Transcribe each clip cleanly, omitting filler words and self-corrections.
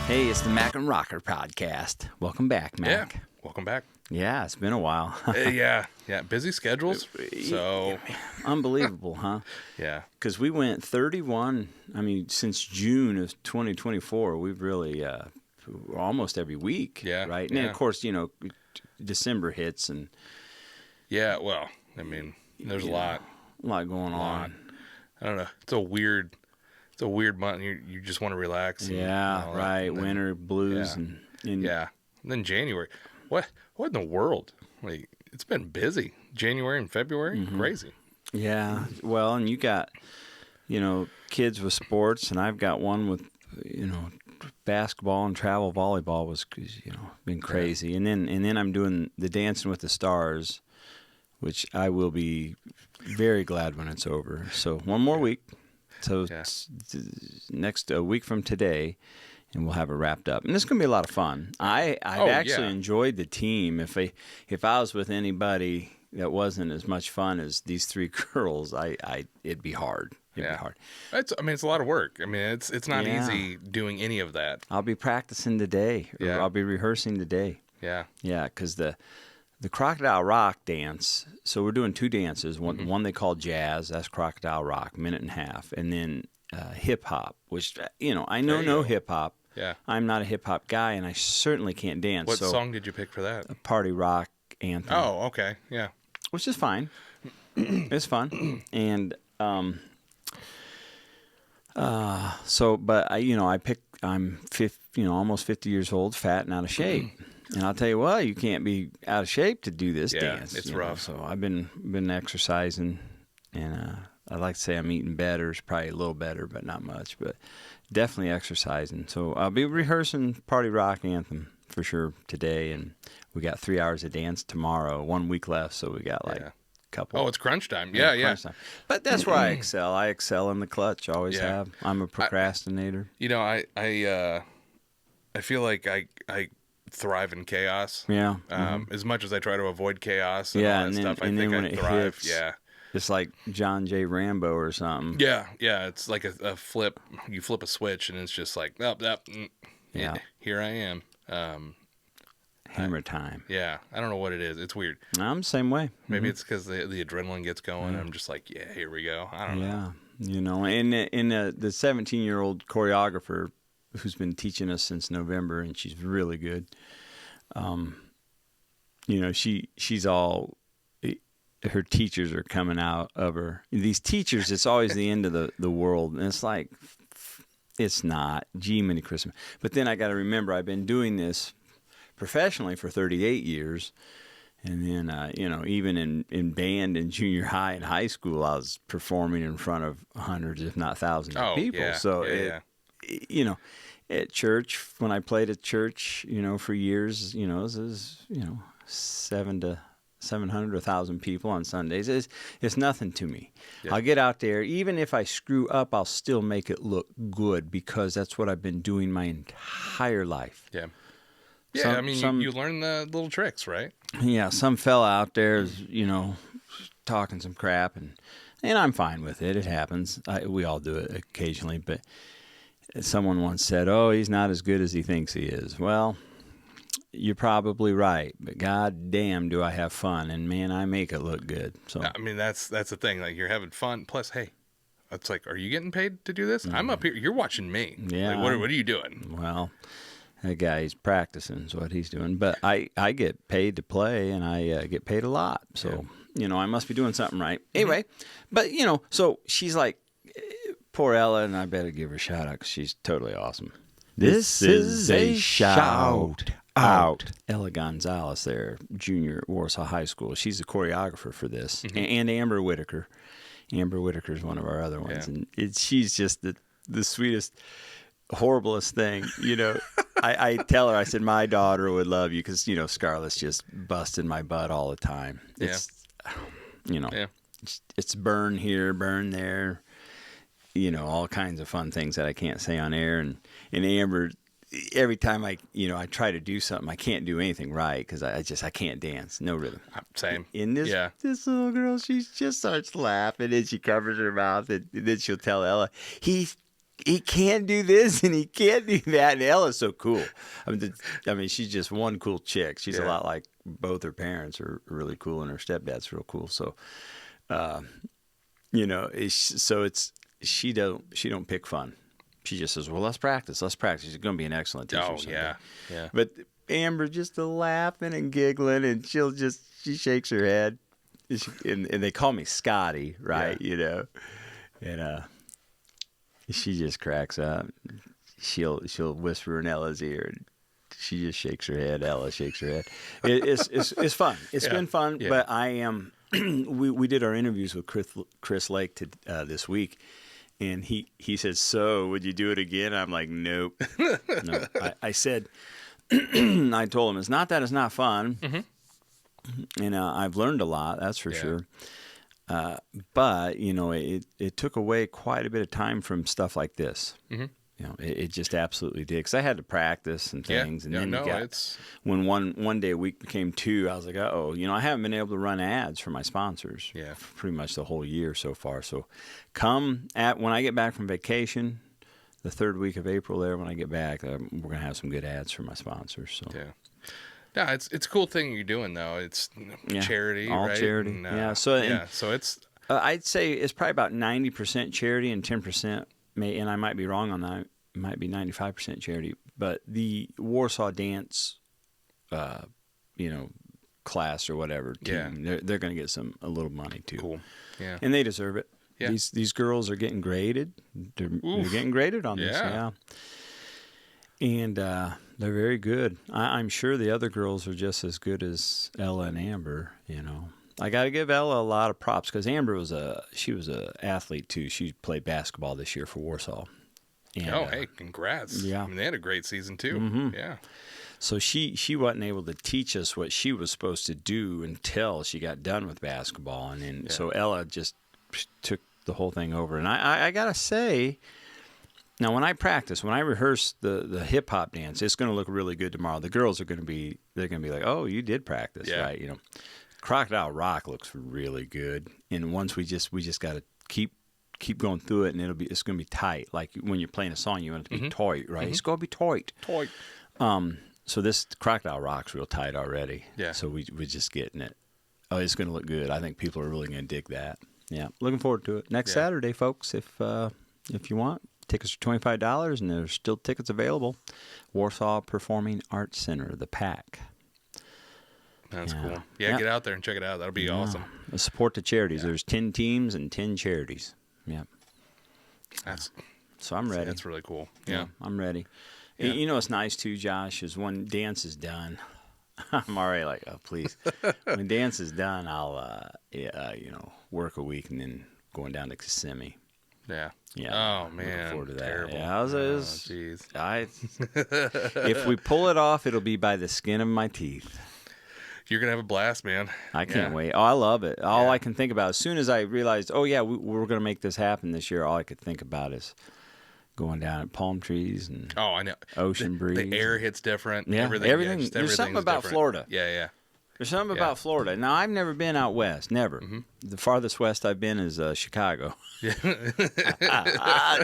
Hey, it's the Mack and Rocker podcast. Welcome back, Mac. Yeah, welcome back. Yeah, it's been a while. Yeah, busy schedules. So, Unbelievable, huh? yeah, Because we went 31, since June of 2024, we've really, almost every week, Yeah, right? And then, yeah. of course, December hits and yeah. Well, there's a lot. a lot going on. I don't know. It's a weird month. You just want to relax. And Yeah, all that. right. And then, Winter blues yeah. and yeah. And then January. What in the world? Like, it's been busy. January and February, crazy. Yeah, well, and you got, kids with sports, and I've got one with, basketball and travel volleyball was, been crazy. Yeah. And then I'm doing the Dancing with the Stars, which I will be very glad when it's over. So one more week. So next a week from today, and we'll have it wrapped up. And this is going to be a lot of fun. I've actually enjoyed the team. If I was with anybody that wasn't as much fun as these three girls, it'd be hard. It'd be hard. It's a lot of work. It's not easy doing any of that. I'll be practicing today. Or Yeah. I'll be rehearsing today. Yeah. Yeah, because the Crocodile Rock dance, so we're doing two dances. One they call jazz, that's Crocodile Rock, minute and a half. And then hip-hop, which, I know no hip-hop. Yeah. I'm not a hip-hop guy, and I certainly can't dance. What song did you pick for that? A party rock anthem. Oh, okay. Yeah. Which is fine. It's fun. And but I'm almost 50 years old, fat and out of shape. And I'll tell you what, you can't be out of shape to do this dance. It's rough. So I've been exercising, and I'd like to say I'm eating better. It's probably a little better, but not much. But definitely exercising. So I'll be rehearsing Party Rock Anthem for sure today, and we got 3 hours of dance tomorrow. 1 week left, so we got a couple. Oh, it's crunch time. Yeah. Crunch time. But that's where I excel. I excel in the clutch. Always Yeah. have. I'm a procrastinator. I feel like I thrive in chaos. Yeah. As much as I try to avoid chaos and Yeah, all that and then- stuff, I and then think when I it thrive. hits- Yeah. It's like John J. Rambo or something. Yeah. It's like a flip. You flip a switch and it's just like, Yeah. here I am. Hammer time. Yeah. I don't know what it is. It's weird. I'm the same way. Maybe it's because the adrenaline gets going. I'm just like, yeah, here we go. I don't know. Yeah. And the 17-year-old choreographer who's been teaching us since November, and she's really good. She's all, her teachers are coming out of her. These teachers, it's always the end of the world. And it's like, it's not. Gee, many Christmas. But then I got to remember, I've been doing this professionally for 38 years. And then, even in band in junior high and high school, I was performing in front of hundreds, if not thousands of people. Yeah. So, at church, when I played at church, for years, it was 700 to 1,000 people on Sundays. It's nothing to me. Yeah. I'll get out there. Even if I screw up, I'll still make it look good because that's what I've been doing my entire life. Yeah. Yeah, you learn the little tricks, right? Yeah, some fella out there is, talking some crap, and I'm fine with it. It happens. We all do it occasionally, but someone once said, "Oh, he's not as good as he thinks he is." Well, you're probably right, but god damn do I have fun, and man, I make it look good. So that's the thing. Like, you're having fun. Plus, hey, it's like, are you getting paid to do this? I'm up here. You're watching me. Yeah. Like, what are you doing? Well, that guy's practicing is what he's doing. But I get paid to play, and I get paid a lot. So, I must be doing something right. Anyway, but, so she's like, poor Ella, and I better give her a shout out because she's totally awesome. This is a shout out. Ella Gonzalez there, junior at Warsaw High School. She's the choreographer for this. And Amber Whitaker. Amber Whitaker is one of our other ones. Yeah. And she's just the sweetest, horriblest thing. I tell her, I said, my daughter would love you because, Scarlett's just busting my butt all the time. It's, it's burn here, burn there, all kinds of fun things that I can't say on air. And Amber, every time I try to do something, I can't do anything right because I can't dance. No rhythm. Same. In this little girl, she just starts laughing and she covers her mouth and then she'll tell Ella, he's he can't do this and he can't do that. And Ella's so cool. I mean, she's just one cool chick. She's a lot like both her parents are really cool, and her stepdad's real cool. So, you know, she don't pick fun. She just says, "Well, let's practice. Let's practice." She's going to be an excellent teacher. Oh, someday. yeah. But Amber just laughing and giggling, and she shakes her head, and they call me Scotty, right? Yeah. You know, and she just cracks up. She'll whisper in Ella's ear. And she just shakes her head. Ella shakes her head. It's fun. It's been fun. Yeah. But I am. We did our interviews with Chris Lake this week, and he said, "So would you do it again?" I'm like, "Nope." No. I said, I told him it's not that it's not fun, and I've learned a lot. That's for sure. But you know, it took away quite a bit of time from stuff like this. Mm-hmm. You know, it just absolutely did, because I had to practice and things, and then when one day a week became two, I was like, uh-oh, you know, I haven't been able to run ads for my sponsors pretty much the whole year so far. So when I get back from vacation, the third week of April there, when I get back, we're going to have some good ads for my sponsors. So. Yeah. No, it's a cool thing you're doing, though. It's charity, all right? charity. And, So it's... I'd say it's probably about 90% charity and 10%, and I might be wrong on that, it might be 95% charity. But the Warsaw dance, class or whatever team, they're going to get a little money too. Cool. Yeah. And they deserve it. Yeah. These girls are getting graded. They're getting graded on this. Yeah. And they're very good. I'm sure the other girls are just as good as Ella and Amber. You know, I got to give Ella a lot of props, because Amber was a athlete too. She played basketball this year for Warsaw. And, hey, congrats! Yeah, I mean, they had a great season too. Mm-hmm. Yeah. So she wasn't able to teach us what she was supposed to do until she got done with basketball, and then so Ella just took the whole thing over. And I gotta say, now when I rehearse the hip hop dance, it's gonna look really good tomorrow. The girls are gonna be like, "Oh, you did practice, right?" You know, Crocodile Rock looks really good, and once we just gotta keep going through it, and it's gonna be tight. Like when you're playing a song, you want it to be tight, right? It's gonna be tight. Tight. So this Crocodile Rock's real tight already. Yeah. So we're just getting it. Oh, it's gonna look good. I think people are really gonna dig that. Yeah, looking forward to it. Next Saturday, folks, if you want. Tickets are $25, and there's still tickets available. Warsaw Performing Arts Center, the PAC. That's cool. Yeah, get out there and check it out. That'll be awesome. Support the charities. There's 10 teams and 10 charities. Yeah. So I'm ready. That's really cool. Yeah. I'm ready. Yeah. You know what's nice too, Josh, is when dance is done, I'm already like, oh, please. When dance is done, I'll work a week and then going down to Kissimmee. Yeah. Yeah. Oh, man. Looking forward to that. Terrible. Yeah, jeez. If we pull it off, it'll be by the skin of my teeth. You're going to have a blast, man. I can't wait. Oh, I love it. All I can think about, as soon as I realized, we're going to make this happen this year, all I could think about is going down at palm trees and I know. Ocean breeze. The air hits different. Yeah, everything. There's something about different. Florida. Yeah. There's something about Florida. Now, I've never been out west. Never. Mm-hmm. The farthest west I've been is Chicago. Yeah.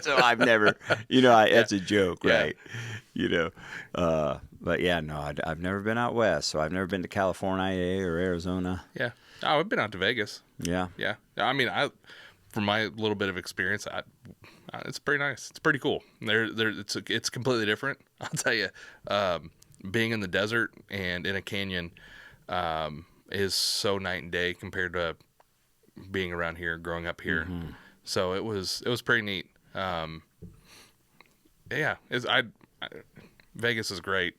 So I've never, that's a joke, right? But yeah, no, I've never been out west. So I've never been to California or Arizona. Yeah. Oh, I've been out to Vegas. Yeah. Yeah. I mean, from my little bit of experience, it's pretty nice. It's pretty cool. It's completely different. I'll tell you, being in the desert and in a canyon is so night and day compared to being around here, growing up here. Mm-hmm. So it was pretty neat. Vegas is great.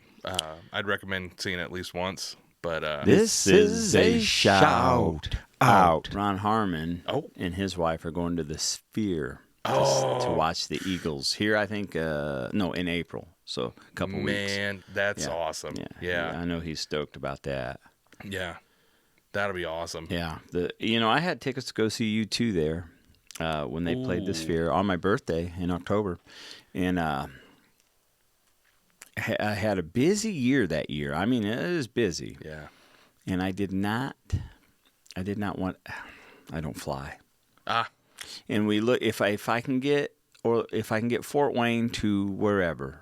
I'd recommend seeing it at least once. But this is a shout out. Ron Harmon and his wife are going to the Sphere to watch the Eagles here. I think in April. So a couple weeks. Man, that's awesome. Yeah. I know he's stoked about that. Yeah, that'll be awesome. Yeah, I had tickets to go see U2 there when they played the Sphere on my birthday in October, and I had a busy year that year. I mean, it was busy. Yeah, and I did not want. I don't fly. And we look if I can get or if I can get Fort Wayne to wherever.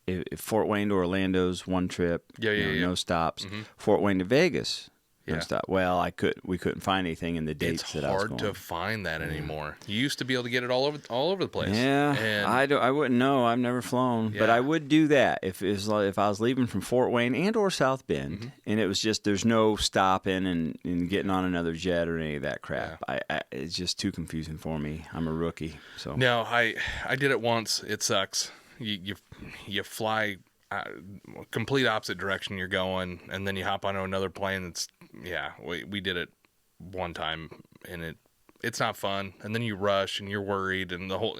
If Fort Wayne to Orlando's one trip, no stops. Fort Wayne to Vegas, no stop. Well, we couldn't find anything in the dates It's that I was hard going. to find that anymore. You used to be able to get it all over the place. Yeah, and I wouldn't know. I've never flown, but I would do that if it was if I was leaving from Fort Wayne and or South Bend, and it was just there's no stopping and getting on another jet or any of that crap. It's just too confusing for me. I'm a rookie, so no, I did it once. It sucks. You fly complete opposite direction you're going, and then you hop onto another plane. We did it one time, and it's not fun. And then you rush and you're worried, and the whole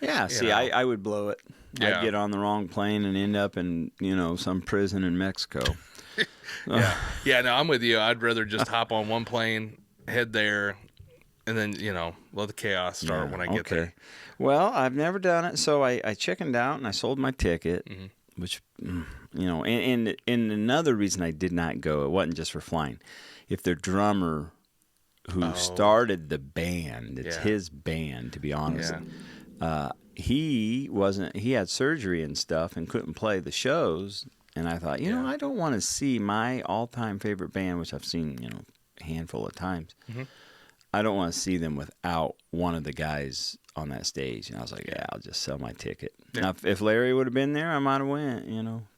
I would blow it. I'd get on the wrong plane and end up in some prison in Mexico. No, I'm with you. I'd rather just hop on one plane, head there, and then let the chaos start when I get there. Well, I've never done it, so I chickened out and I sold my ticket, which, and another reason I did not go, it wasn't just for flying. If their drummer who started the band, it's his band, to be honest, he had surgery and stuff and couldn't play the shows, and I thought, I don't want to see my all-time favorite band, which I've seen, a handful of times. I don't want to see them without one of the guys on that stage. And I was like, I'll just sell my ticket. Yeah. Now, if Larry would have been there, I might have went,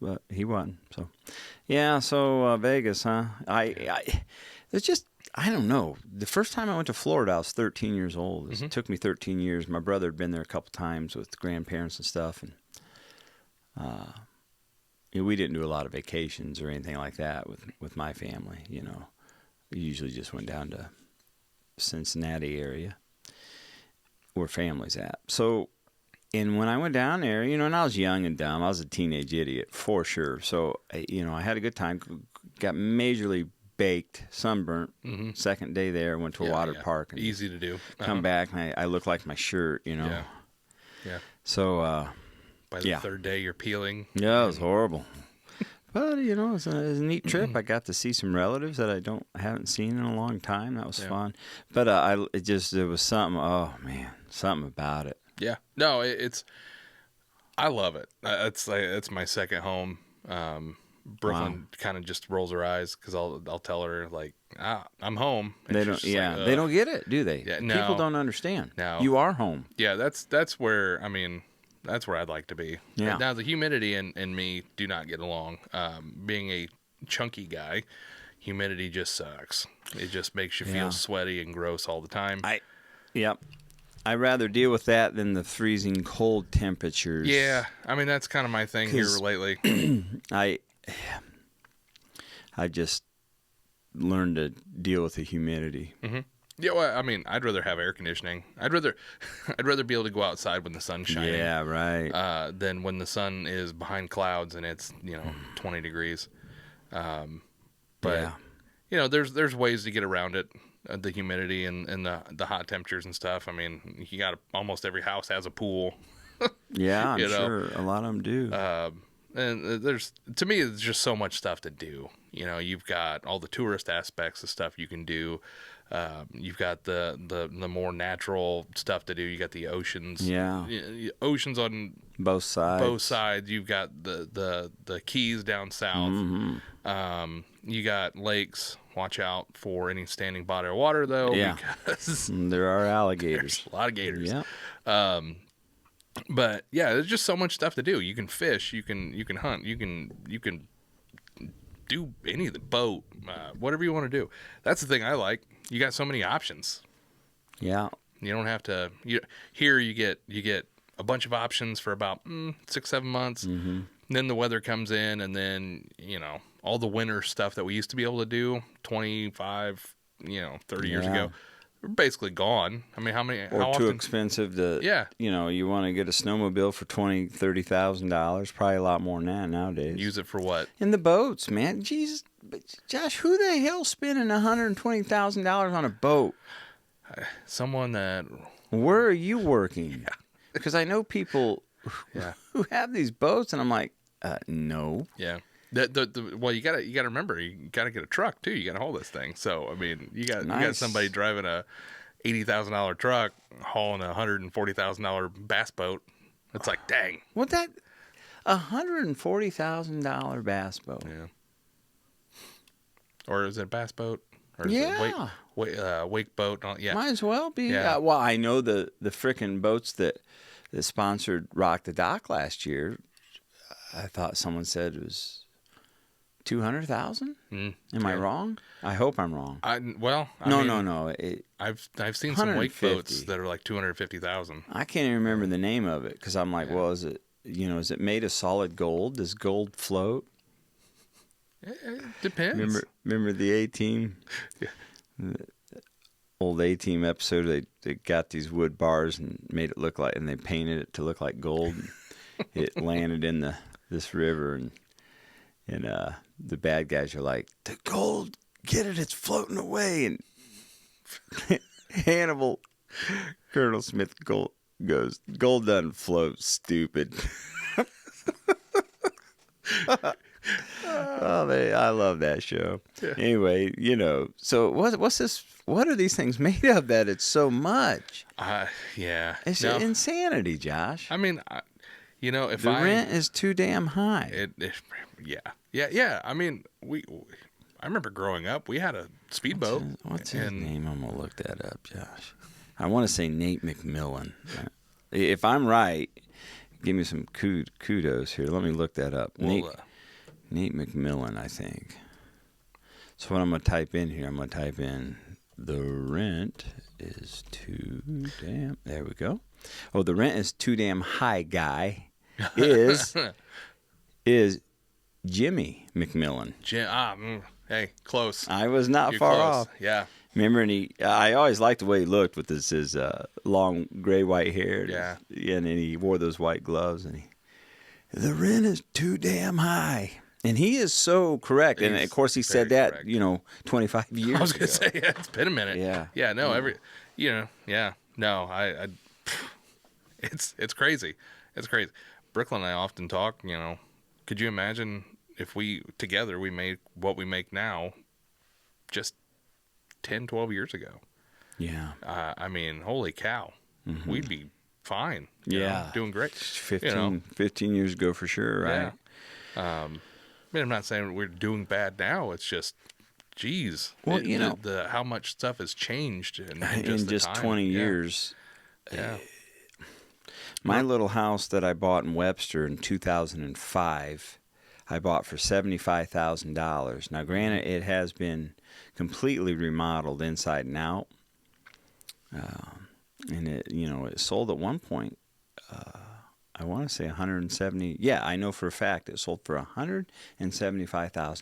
but he wasn't. So, Vegas, huh? It's just, I don't know. The first time I went to Florida, I was 13 years old. It took me 13 years. My brother had been there a couple times with grandparents and stuff. And we didn't do a lot of vacations or anything like that with my family, We usually just went down to Cincinnati area where family's at. So, and when I went down there, and I was young and dumb. I was a teenage idiot for sure. So, I had a good time. Got majorly baked, sunburnt. Second day there, went to a water park. And easy to do. Come back and I look like my shirt, Yeah. So, by the third day, you're peeling. Yeah, it was horrible. But, it was a neat trip. I got to see some relatives that I haven't seen in a long time. That was fun. But there was something, something about it. Yeah. No, I love it. It's my second home. Brooklyn kind of just rolls her eyes because I'll tell her, like, I'm home. And they don't, they don't get it, do they? Yeah, no. People don't understand. No. You are home. Yeah, that's where, that's where I'd like to be. Yeah. Now, the humidity and me do not get along. Being a chunky guy, humidity just sucks. It just makes you feel sweaty and gross all the time. I'd rather deal with that than the freezing cold temperatures. Yeah, that's kind of my thing here lately. I just learned to deal with the humidity. Yeah, well, I'd rather have air conditioning. I'd rather be able to go outside when the sun's shining. Yeah, right. Than when the sun is behind clouds and it's 20 degrees. But there's ways to get around it. The humidity and the hot temperatures and stuff. You got almost every house has a pool. Yeah, I'm sure a lot of them do. And to me, there's just so much stuff to do. You've got all the tourist aspects of stuff you can do. You've got the more natural stuff to do. You got the oceans. Yeah. Oceans on both sides. You've got the Keys down south. You got lakes. Watch out for any standing body of water, though. Yeah. Because there are alligators. There's a lot of gators. Yeah. But yeah, there's just so much stuff to do. You can fish. You can hunt. You can do any of the boat, whatever you want to do. That's the thing I like. You got so many options. Yeah. You don't have to. Here you get a bunch of options for about 6-7 months. Then the weather comes in, and then all the winter stuff that we used to be able to do 25, 30 years ago, we're basically gone. How many? Or how too often? expensive to. Yeah. You want to get a snowmobile for $20,000-$30,000, probably a lot more than that nowadays. Use it for what? In the boats, man. Jesus, Josh, who the hell's spending $120,000 on a boat? Someone that. Where are you working? Because I know people who have these boats, and I'm like, no. Yeah. Well, you gotta remember, you gotta get a truck too. You gotta haul this thing. So you got somebody driving a $80,000 truck hauling a $140,000 bass boat. It's like, dang. What that $140,000 bass boat? Yeah. Or is it a bass boat? Or is Yeah. it wake boat? Yeah. Might as well be. Yeah. Well, I know the frickin' boats that sponsored Rock the Dock last year. I thought someone said it was 200,000. Am I wrong? I hope I'm wrong. No. I've seen some wake 150. boats that are like 250,000. I can't even remember the name of it because I'm like, well, is it made of solid gold? Does gold float? It depends. Remember the A-Team? Yeah. The old A-Team episode, they got these wood bars and made it look like, and they painted it to look like gold. It landed in this river, and the bad guys are like, the gold, get it, it's floating away. And Hannibal, Colonel Smith goes, gold doesn't float, stupid. I love that show. Yeah. Anyway, so what's this? What are these things made of that it's so much? Yeah. It's insanity, Josh. I mean, if the rent is too damn high. Yeah. I mean, I remember growing up, we had a speedboat. What's his name? I'm gonna look that up, Josh. I want to say Nate McMillan. If I'm right, give me some kudos here. Let me look that up. Nate McMillan, I think. So what I'm going to type in here, the rent is too damn, there we go. Oh, the rent is too damn high, guy, is Jimmy McMillan. Hey, close. I was not You're far close. off. Yeah. Remember, I always liked the way he looked with his long gray white hair. Yeah. And then he wore those white gloves, and the rent is too damn high. And he is so correct. And, of course, he said that, correct. 25 years ago. I was going to say, it's been a minute. Yeah. Yeah, no, No, it's crazy. It's crazy. Brooklyn and I often talk, could you imagine if we made what we make now just 10, 12 years ago? Yeah. I mean, holy cow. Mm-hmm. We'd be fine. Doing great. 15 years ago for sure, right? Yeah. I mean, I'm not saying we're doing bad now. It's just, geez. Well, how much stuff has changed in just 20 years. Yeah. My little house that I bought in Webster in 2005, I bought for $75,000. Now, granted, it has been completely remodeled inside and out, and it sold at one point. I want to say 170. Yeah, I know for a fact it sold for $175,000,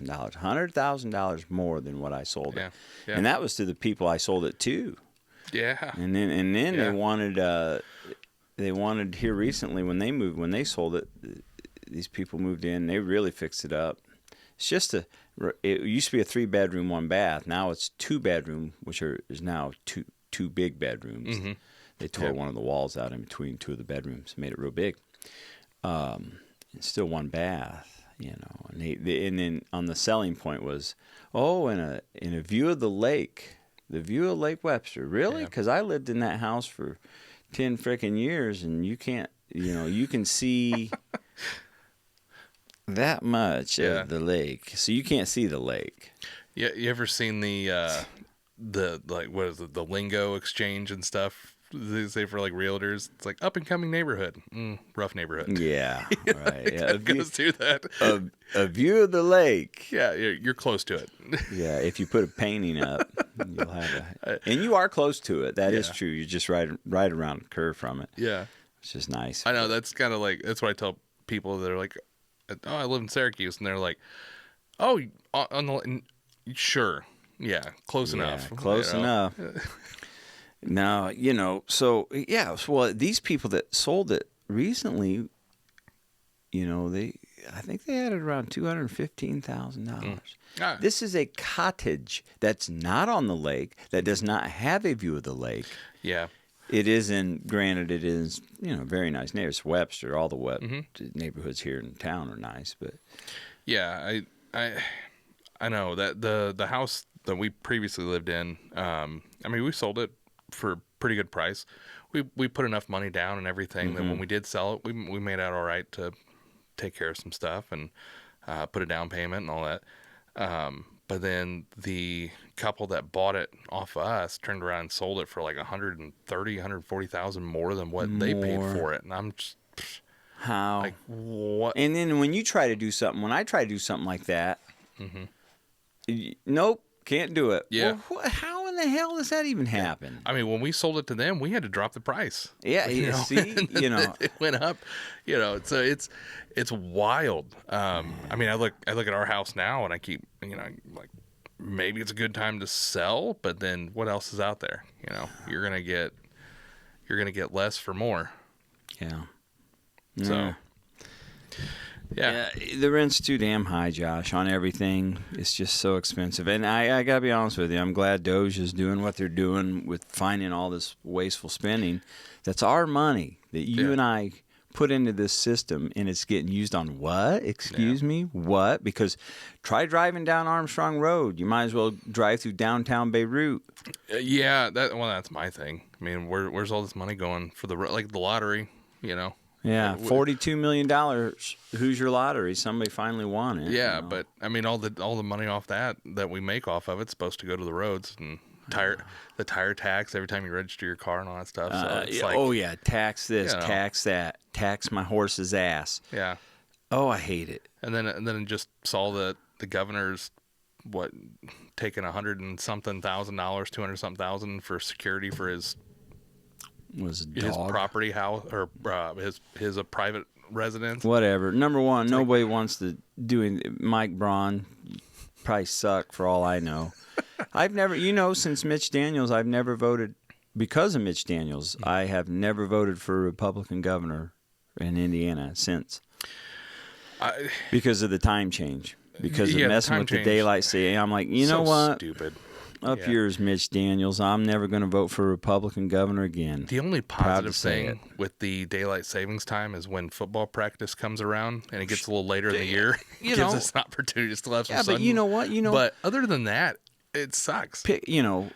$100,000 more than what I sold it, and that was to the people I sold it to. Yeah, and then they wanted here recently when they sold it. These people moved in. They really fixed it up. It's just it used to be a 3-bedroom, 1 bath. Now it's 2-bedroom, which is now two big bedrooms. Mm-hmm. They tore one of the walls out in between 2 of the bedrooms, made it real big. It's still 1 bath, And then on the selling point was, in a view of the lake, the view of Lake Webster. Really? Because I lived in that house for 10 frickin' years, and you can't, you can see that much of the lake, so you can't see the lake. Yeah, you ever seen the what is it, the lingo exchange and stuff? They say for like realtors, it's like up and coming neighborhood, rough neighborhood. Yeah, right. Yeah, it goes through that. A view of the lake. Yeah, you're close to it. Yeah, if you put a painting up, you'll have and you are close to it. That is true. You're just right around the curve from it. Yeah, it's just nice. I know that's kind of like that's what I tell people that are like, oh, I live in Syracuse, and they're like, oh, on the sure, yeah, close enough, close enough. Now, well, these people that sold it recently, I think they had it around $215,000. This is a cottage that's not on the lake, that does not have a view of the lake. Yeah. Granted, it is, very nice neighborhoods. Webster, all the neighborhoods here in town are nice, but. Yeah, I know that the house that we previously lived in, we sold it for a pretty good price. We put enough money down and everything that when we did sell it, we made out all right to take care of some stuff and put a down payment and all that. But then the couple that bought it off of us turned around and sold it for like 140,000 more than what they paid for it. And I'm just How? like, what? And then when I try to do something like that, nope, can't do it. Yeah. Well, how in the hell does that even happen? I mean, when we sold it to them, we had to drop the price. Yeah, you see, it went up. So it's wild. I mean, I look at our house now, and I keep, like, maybe it's a good time to sell, but then what else is out there? You're gonna get less for more. Yeah. So. Yeah. The rent's too damn high, Josh, on everything. It's just so expensive. And I got to be honest with you, I'm glad Doge is doing what they're doing with finding all this wasteful spending. That's our money that you and I put into this system, and it's getting used on what? Excuse me? What? Because try driving down Armstrong Road. You might as well drive through downtown Beirut. That's my thing. I mean, where's all this money going for the lottery, Yeah, $42 million. Who's your lottery? Somebody finally won it. Yeah, but I mean, all the money off that we make off of it's supposed to go to the roads and the tire tax every time you register your car and all that stuff. So it's tax this, tax that, tax my horse's ass. Yeah. Oh, I hate it. And then just saw the governor's taking $100 and something thousand, $200 something thousand for security for his property house or his private residence. Whatever. Number one, nobody wants to do Mike Braun. Probably suck for all I know. I've never, since Mitch Daniels, I've never voted because of Mitch Daniels. I have never voted for a Republican governor in Indiana since because of the time change. Because of messing with the daylight saving. I'm like, you know what? Stupid. Up yours, Mitch Daniels. I'm never going to vote for a Republican governor again. The only positive thing with the daylight savings time is when football practice comes around and it gets a little later in the year. It gives us an opportunity to still have some sun. But you know what? But other than that, it sucks. Amber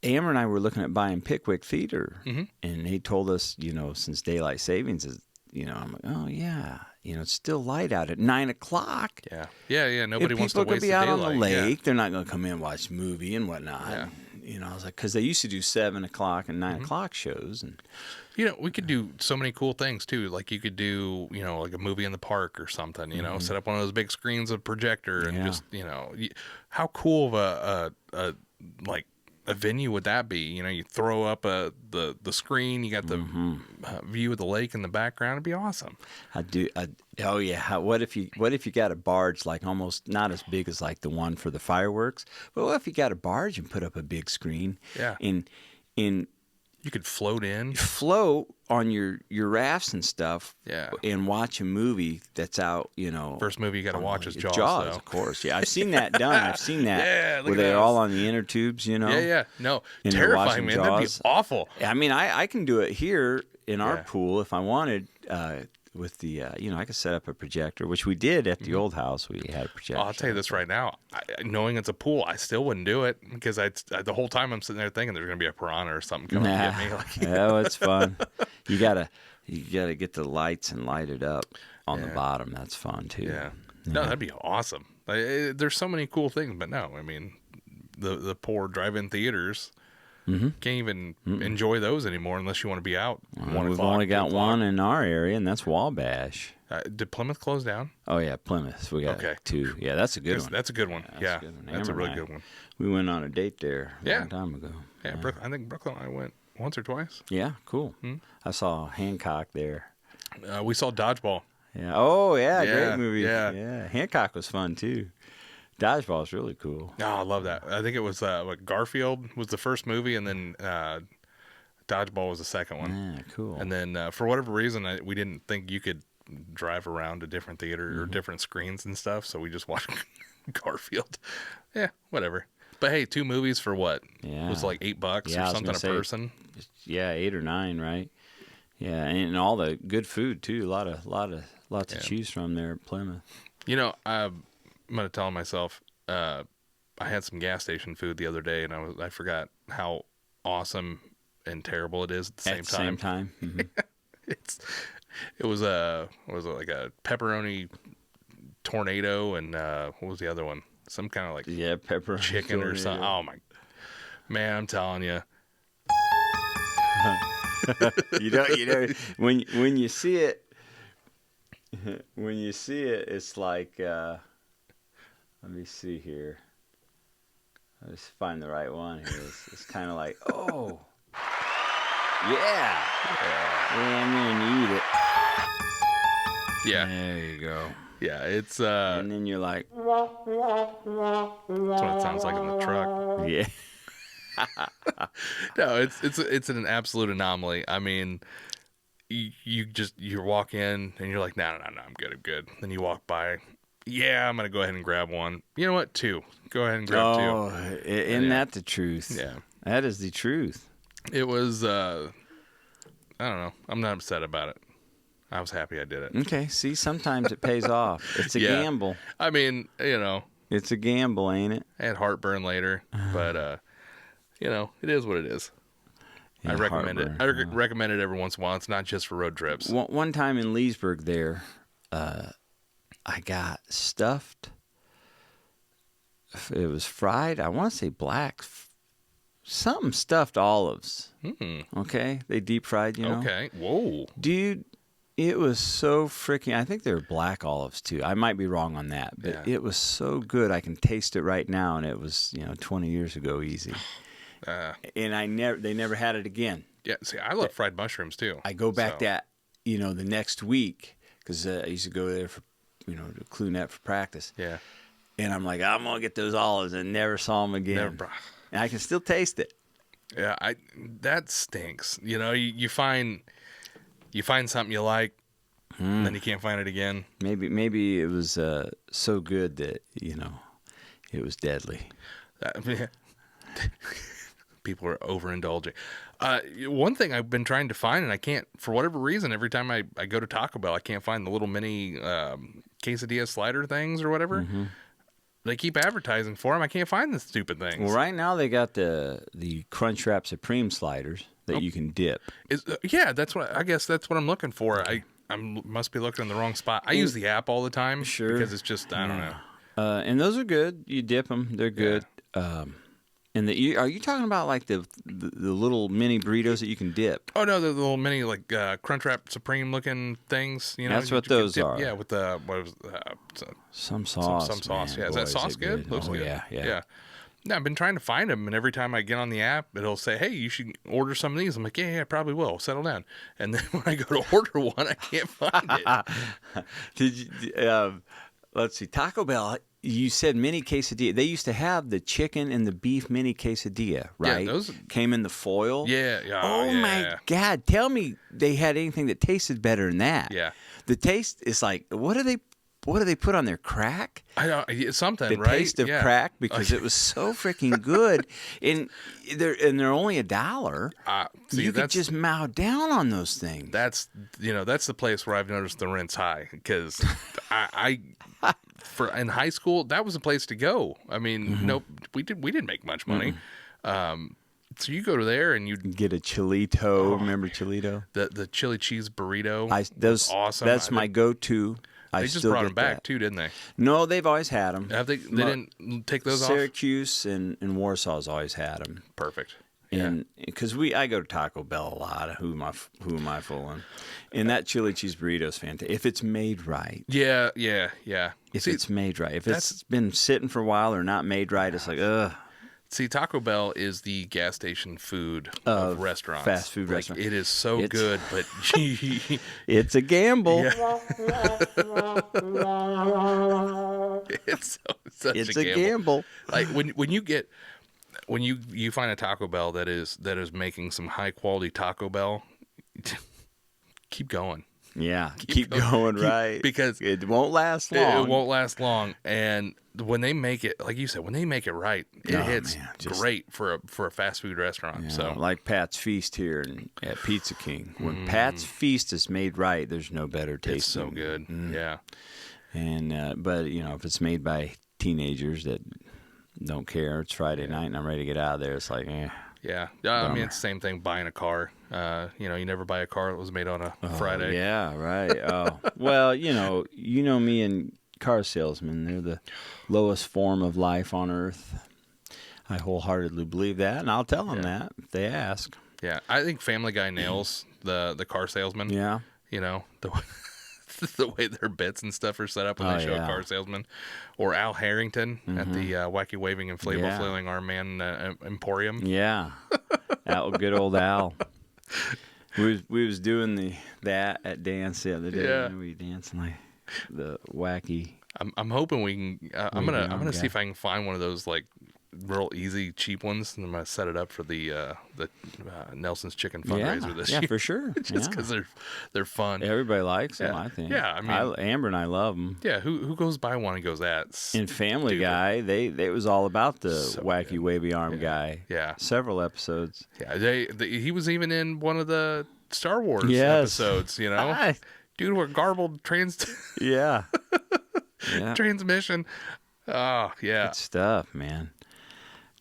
and I were looking at buying Pickwick Theater, and they told us, since daylight savings is, I'm like, oh yeah, it's still light out at 9 o'clock. Yeah. Nobody wants to waste the daylight. People are going to be out on the lake. They're not going to come in and watch a movie and whatnot. Yeah. I was like, because they used to do 7 o'clock and 9 o'clock shows, and we could do so many cool things too. Like you could do, like a movie in the park or something. Set up one of those big screens, a projector, and just, how cool of a venue would that be? You throw up the screen, you got the view of the lake in the background. It'd be awesome. Oh yeah. What if you got a barge like almost not as big as like the one for the fireworks, but what if you got a barge and put up a big screen? Yeah. In you could float on your rafts and stuff. Yeah. And watch a movie that's out. First movie you got to watch is Jaws. Jaws, of course. Yeah, I've seen that done. I've seen that. Yeah. Where they're all on the inner tubes. Yeah. No, terrifying, man. That'd be awful. I mean, I can do it here in our pool if I wanted. With the, I could set up a projector, which we did at the old house. We had a projector. I'll tell you this right now. Knowing it's a pool, I still wouldn't do it because the whole time I'm sitting there thinking there's going to be a piranha or something coming to get me. Oh, it's fun. You gotta get the lights and light it up on the bottom. That's fun too. Yeah. No, that'd be awesome. There's so many cool things, but no, I mean, the poor drive-in theaters. Can't even enjoy those anymore unless you want to be out. We've only got one in our area, and that's Wabash. Did Plymouth close down? Oh yeah, Plymouth. We got two. Yeah, that's a good one. That's a good one. Yeah, that's a really good one. We went on a date there a long time ago. Yeah, I think Brooklyn and I went once or twice. Yeah, cool. I saw Hancock there. We saw Dodgeball. Yeah. Oh yeah, great movie. Yeah. Hancock was fun too. Dodgeball is really cool. Oh, I love that. I think it was Garfield was the first movie, and then Dodgeball was the second one. Yeah, cool. And then for whatever reason, we didn't think you could drive around to different theaters or different screens and stuff, so we just watched Garfield. Yeah, whatever. But hey, 2 movies for what? Yeah. It was like $8 or something a person. Yeah, 8 or 9, right? Yeah, and all the good food too. Lots to choose from there at Plymouth. I'm going to tell myself, I had some gas station food the other day, and I forgot how awesome and terrible it is at the same At the time. same time. Mm-hmm. It was like a pepperoni tornado, and what was the other one? Some kind of like Yeah, pepperoni chicken or something. Oh my man, I'm telling you. You know, when you see it, it's like, let me see here. Let's find the right one here. It's kind of like, oh, yeah, and then you eat it. Yeah, There you go. yeah. It's And then you're like, that's what it sounds like in the truck. yeah. No, it's an absolute anomaly. I mean, you walk in and you're like, no, I'm good. Then you walk by, yeah, I'm gonna go ahead and grab one. You know what? 2. Go ahead and grab 2. Oh, isn't that the truth? Yeah, That is the truth. it was. I don't know. I'm not upset about it. I was happy I did it. Okay, see, sometimes it pays off. It's a Yeah. gamble. I mean, It's a gamble, ain't it? I had heartburn later, but it is what it is. Yeah, I recommend it. I heartburn. recommend it every once in a while. It's not just for road trips. One time in Leesburg there, I got stuffed. It was fried. I want to say something stuffed olives. Okay, they deep fried. You know. Okay. Whoa. Dude, it was so freaking. I think they were black olives too. I might be wrong on that, but Yeah. it was so good. I can taste it right now, and it was 20 years ago easy. And they never had it again. Yeah. See, I love fried mushrooms too. I go back so. the next week because I used to go there for to Clunet for practice. Yeah. And I'm like, I'm gonna get those olives, and never saw them again. And I can still taste it. Yeah. That stinks. You find something you like, and then you can't find it again. Maybe it was so good that it was deadly. People are overindulging. One thing I've been trying to find, and I can't, for whatever reason, every time I go to Taco Bell, I can't find the little mini quesadilla slider things or whatever. Mm-hmm. They keep advertising for them. I can't find the stupid things. Well, right now they got the Crunchwrap Supreme sliders that you can dip. Yeah, I guess that's what I'm looking for. I must be looking in the wrong spot. I use the app all the time. Sure. Because it's just, I don't know. And those are good. You dip them; they're good. Yeah. And are you talking about like the little mini burritos that you can dip? Oh no, the little mini like Crunchwrap Supreme looking things. That's what those are. Yeah, with the some sauce. Some sauce. Man. Yeah, is Boy, that sauce good? Looks good. Yeah. Yeah, I've been trying to find them, and every time I get on the app, it'll say, "Hey, you should order some of these." I'm like, "Yeah, I probably will. Settle down." And then when I go to order one, I can't find it. Did you? Let's see. Taco Bell. You said mini quesadilla. They used to have the chicken and the beef mini quesadilla, right? Yeah, those came in the foil. Yeah. Oh my God! Tell me they had anything that tasted better than that. Yeah. The taste is like, what do they put on their crack? I know something. The right? taste of crack, because it was so freaking good, and they're only $1. You could just mow down on those things. That's the place where I've noticed the rent's high, because in high school that was a place to go. I mean, nope, we didn't make much money. So you go to there and you get a Chilito. Remember Chilito? The chili cheese burrito. Those awesome. That's my go-to. They just brought them back too, didn't they? No, they've always had them. Have they? They didn't take those off. Syracuse and Warsaw's always had them. Perfect. And because I go to Taco Bell a lot. Who am I fooling? And that chili cheese burrito is fantastic if it's made right. Yeah. If it's made right. If it's been sitting for a while or not made right, it's like ugh. See, Taco Bell is the gas station food of restaurants. Fast food restaurants. It is so good, but it's a gamble. Yeah. It's a gamble. Like when you find a Taco Bell that is making some high quality Taco Bell, keep going. Yeah, keep going, right? Because it won't last long. It won't last long, and when they make it, like you said, when they make it right, it hits great for a fast food restaurant. Yeah, so, like Pat's Feast here at Pizza King. When Pat's Feast is made right, there's no better taste. It's so good. Yeah. And but if it's made by teenagers that don't care, it's Friday night and I'm ready to get out of there. It's like, Yeah. I mean, Bummer. it's the same thing buying a car. You never buy a car that was made on a Friday. Yeah, right. Oh, well, you know me and car salesmen. They're the lowest form of life on earth. I wholeheartedly believe that, and I'll tell them that if they ask. Yeah. I think Family Guy nails the car salesman. Yeah. The way their bits and stuff are set up when they show a car salesman. Or Al Harrington at the Wacky Waving Inflatable Flailing Arm Man Emporium. Yeah. Good old Al. We was doing that at dance the other day. Yeah. We dancing like the wacky. I'm hoping we can. I'm gonna see guy. if I can find one of those like real easy cheap ones, and I'm gonna set it up for the Nelson's Chicken fundraiser this year. Yeah, for sure. Just because they're fun. Everybody likes them, I think. Yeah, I mean, Amber and I love them. Yeah, who goes by one and goes that? In Family Guy, they was all about the wacky good. wavy arm guy. Yeah, several episodes. Yeah, he was even in one of the Star Wars episodes. Dude, we're garbled Yeah. transmission. Oh yeah, good stuff, man.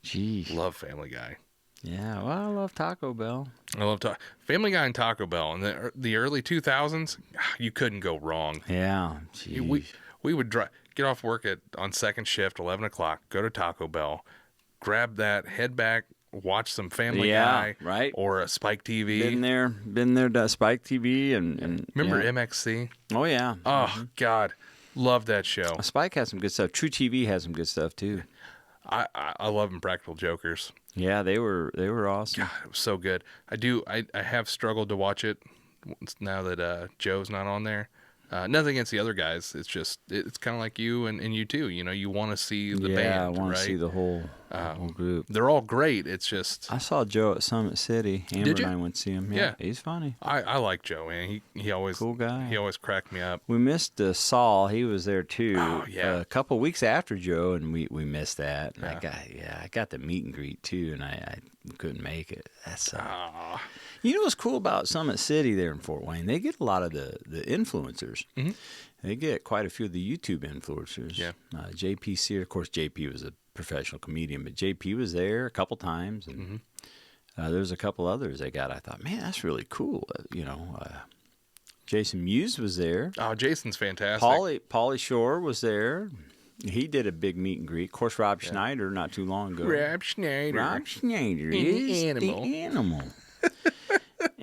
Jeez. Love Family Guy. Yeah, well, I love Taco Bell. I love Family Guy and Taco Bell. In the early 2000s, you couldn't go wrong. Yeah. We would get off work on second shift, 11 o'clock, go to Taco Bell, grab that, head back, watch some Family Guy, right? Or a Spike TV. Been there to Spike TV and remember MXC? Oh yeah. Oh God, love that show. Spike has some good stuff. True TV has some good stuff too. I love Impractical Jokers. Yeah, they were awesome. God, it was so good. I have struggled to watch it now that Joe's not on there. Nothing against the other guys. It's just it's kind of like you and you too. You want to see the band. Yeah, I want right? to see the whole group. They're all great. It's just I saw Joe at Summit City. Amber Did you? and I went to see him. Yeah. He's funny. I like Joe, man. He always Cool guy. He always cracked me up. We missed Saul. He was there too. Oh, yeah. A couple weeks after Joe, and we missed that. And Yeah. I got the meet and greet too, and I couldn't make it. That's Ah. You know what's cool about Summit City there in Fort Wayne? They get a lot of the influencers. Mm-hmm. They get quite a few of the YouTube influencers. Yeah. JP Sear, of course, JP was a professional comedian, but JP was there a couple times, and there's a couple others they got. I thought, man, that's really cool. Jason Mewes was there. Oh, Jason's fantastic. Pauly Shore was there. He did a big meet and greet. Of course, Rob Schneider not too long ago. Rob Schneider. Rob Schneider The is the animal.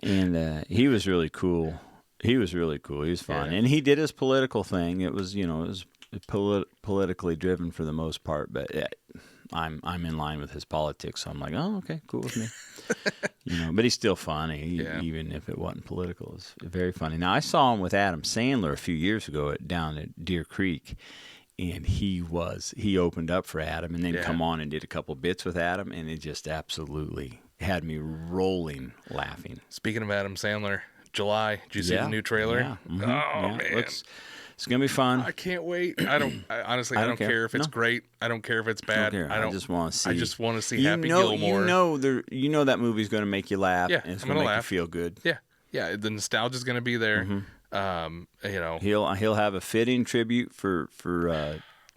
And he was really cool. He was fun, and he did his political thing. It was politically driven for the most part, but I'm in line with his politics, so I'm like, oh, okay, cool with me. But he's still funny, even if it wasn't political. It's very funny. Now I saw him with Adam Sandler a few years ago down at Deer Creek, and he opened up for Adam, and then come on and did a couple bits with Adam, and it just absolutely had me rolling laughing. Speaking of Adam Sandler, July, did you see the new trailer? Yeah. Mm-hmm. Oh, man. It's going to be fun. I can't wait. Honestly, I don't care if it's great. I don't care if it's bad. I just want to see. I just want to see Happy Gilmore. That movie's going to make you laugh. Yeah, and it's I'm going to gonna make laugh. you feel good. Yeah. The nostalgia's going to be there. Mm-hmm. He'll have a fitting tribute for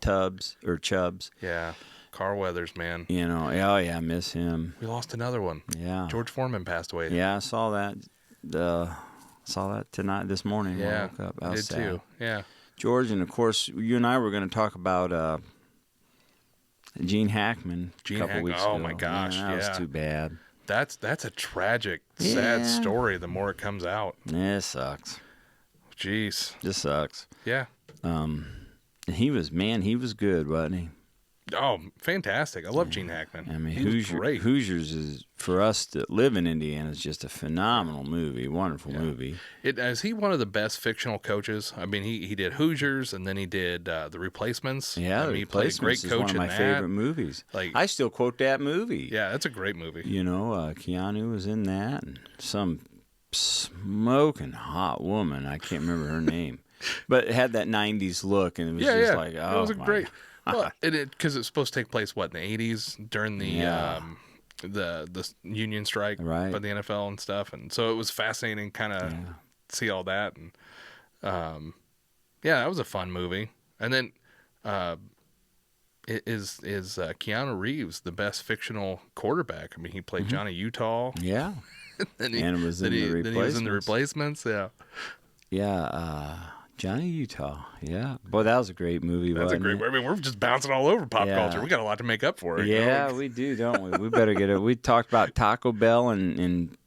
Chubbs. Yeah. Carl Weathers, man. I miss him. We lost another one. Yeah. George Foreman passed away. Yeah, I saw that. This morning. When I woke up. I was did sad. too. Yeah. George, and of course, you and I were going to talk about Gene Hackman a couple weeks ago. Oh my gosh, that was too bad. That's a tragic, sad story. The more it comes out, it sucks. Jeez, This sucks. yeah. And he was good, wasn't he? Oh, fantastic! I love Gene Hackman. I mean, he was great. Hoosiers is, for us that live in Indiana, is just a phenomenal movie, wonderful movie. Is he one of the best fictional coaches? I mean, he did Hoosiers, and then he did The Replacements. Yeah, The he Replacements played a great coach. Is one of my favorite movies. I still quote that movie. Yeah, that's a great movie. Keanu was in that, and some smoking hot woman. I can't remember her name, but it had that '90s look, and it was just like, oh, it was great. Well, because it's supposed to take place in the 80s during the union strike by the NFL and stuff, and so it was fascinating kind of see all that, and that was a fun movie. And then is Keanu Reeves the best fictional quarterback? I mean, he played Johnny Utah. Yeah. And was in the Replacements. Then he was in the Replacements. Yeah. Yeah. Johnny Utah. Yeah. Boy, that was a great movie. That's a wasn't great. it? I mean, we're just bouncing all over pop Yeah. culture. We got a lot to make up for it. Yeah, we do, don't we? We better get it. We talked about Taco Bell and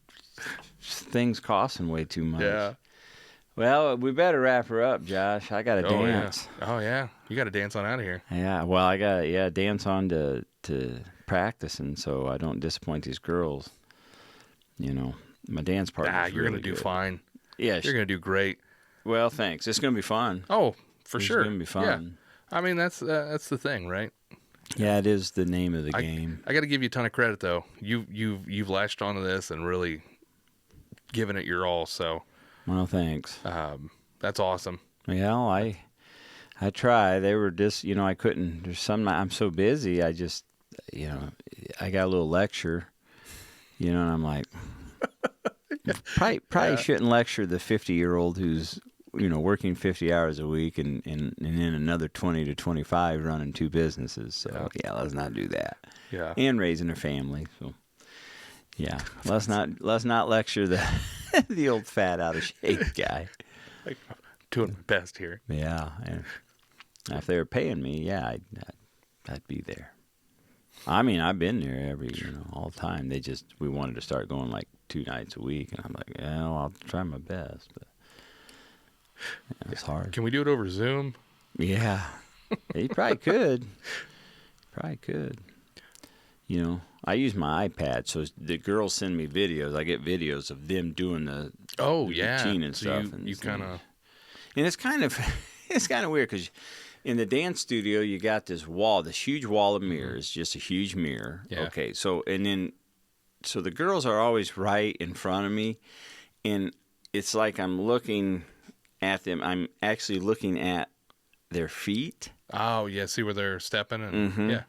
things costing way too much. Yeah. Well, we better wrap her up, Josh. I got to dance. Yeah. Oh yeah. You got to dance on out of here. Yeah. Well, I got dance on to practicing so I don't disappoint these girls. You know, my dance partner. You're gonna do fine. Yeah, you're gonna do great. Well, thanks. It's gonna be fun. Oh, for sure. It's gonna be fun. Yeah. I mean, that's the thing, right? Yeah, it is the name of the game. I got to give you a ton of credit though. You've latched onto this and really given it your all. So, well, thanks. That's awesome. Well, I try. They were just, I couldn't. There's some. I'm so busy. I just, I got a little lecture. And I'm like, probably shouldn't lecture the 50-year-old who's, working 50 hours a week and then another 20 to 25 running 2 businesses. So let's not do that. Yeah. And raising a family. So let's not lecture the the old fat out of shape guy. Like, doing my best here. Yeah. And if they were paying me, I'd be there. I mean, I've been there all the time. We wanted to start going like 2 nights a week, and I'm like, I'll try my best, but it's hard. Can we do it over Zoom? Yeah, you probably could. I use my iPad, so the girls send me videos. I get videos of them doing the routine and stuff. You kind of, and it's kind of weird because. In the dance studio, you got this huge wall of mirrors, just a huge mirror. Yeah. Okay, so the girls are always right in front of me, and it's like I'm looking at them. I'm actually looking at their feet. Oh yeah, see where they're stepping and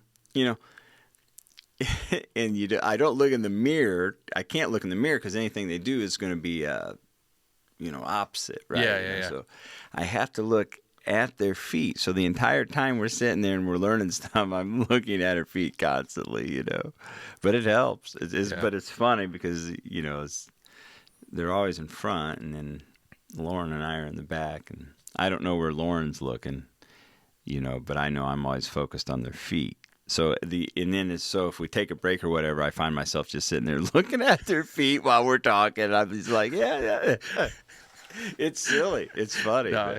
And I don't look in the mirror. I can't look in the mirror because anything they do is going to be opposite, right? Yeah. So I have to look at their feet. So the entire time we're sitting there and we're learning stuff, I'm looking at her feet constantly, But it helps. But it's funny because, they're always in front, and then Lauren and I are in the back, and I don't know where Lauren's looking, but I know I'm always focused on their feet. So if we take a break or whatever, I find myself just sitting there looking at their feet while we're talking. I'm just like, yeah. It's silly. It's funny. No,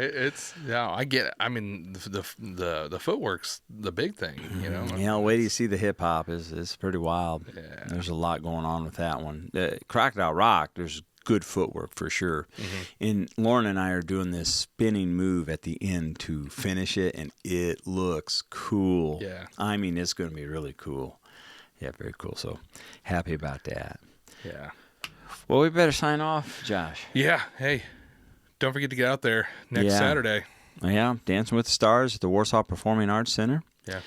I get it. I mean, the footwork's the big thing, Wait till you see the hip hop. It's pretty wild. Yeah. There's a lot going on with that one. Crocodile Rock, there's good footwork for sure. Mm-hmm. And Lauren and I are doing this spinning move at the end to finish it, and it looks cool. Yeah. I mean, it's going to be really cool. Yeah, very cool. So happy about that. Yeah. Well, we better sign off, Josh. Yeah. Hey. Don't forget to get out there next Saturday. Yeah, Dancing with the Stars at the Warsaw Performing Arts Center. Yeah.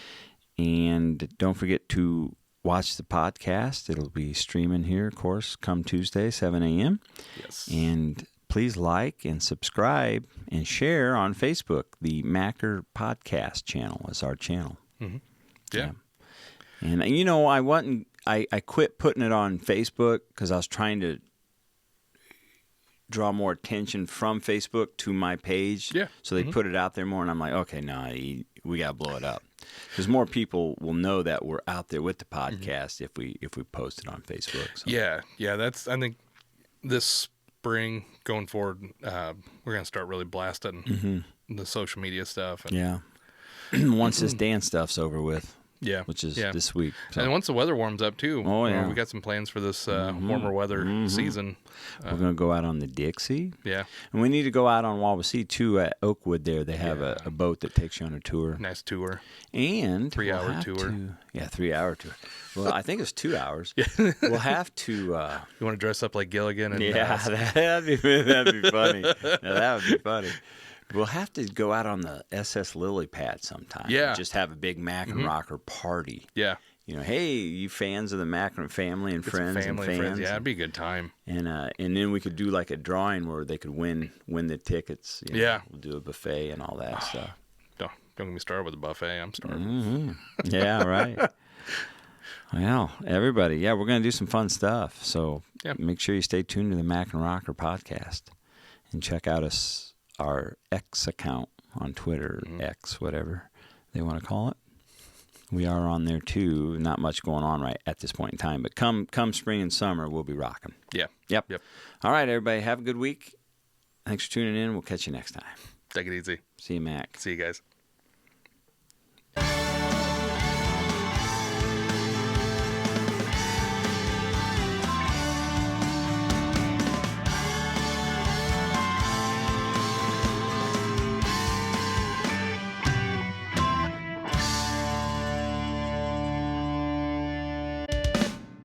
And don't forget to watch the podcast. It'll be streaming here, of course, come Tuesday, 7 a.m. Yes. And please like and subscribe and share on Facebook. The Macker Podcast channel is our channel. Mm-hmm. Yeah. And, I quit putting it on Facebook because I was trying to draw more attention from Facebook to my page. Yeah. So they put it out there more, and I'm like, okay, no, we got to blow it up. Because more people will know that we're out there with the podcast if we post it on Facebook. So. Yeah. I think this spring going forward, we're going to start really blasting the social media stuff. And, once this dance stuff's over with. Yeah. Which is this week. So. And once the weather warms up, too. Oh, yeah. We got some plans for this warmer weather season. We're going to go out on the Dixie. Yeah. And we need to go out on Wawasee, too, at Oakwood there. They have a boat that takes you on a tour. Nice tour. And 3-hour tour. 3-hour tour. Well, I think it's 2 hours. We'll have to... you want to dress up like Gilligan? And, that'd be funny. That would be funny. We'll have to go out on the SS Lily Pad sometime. Yeah. Just have a big Mack and Rocker party. Yeah. Hey, you fans of the Mack and family and friends and fans. Yeah, it'd be a good time. And then we could do like a drawing where they could win the tickets. We'll do a buffet and all that stuff. Don't get me started with the buffet. I'm starving. Mm-hmm. Yeah, right. Well, everybody, we're going to do some fun stuff. So make sure you stay tuned to the Mac and Rocker podcast and check out our X account on Twitter, X, whatever they want to call it. We are on there too. Not much going on right at this point in time, but come spring and summer, we'll be rocking. Yeah. Yep. All right, everybody, have a good week. Thanks for tuning in. We'll catch you next time. Take it easy. See you, Mac. See you guys.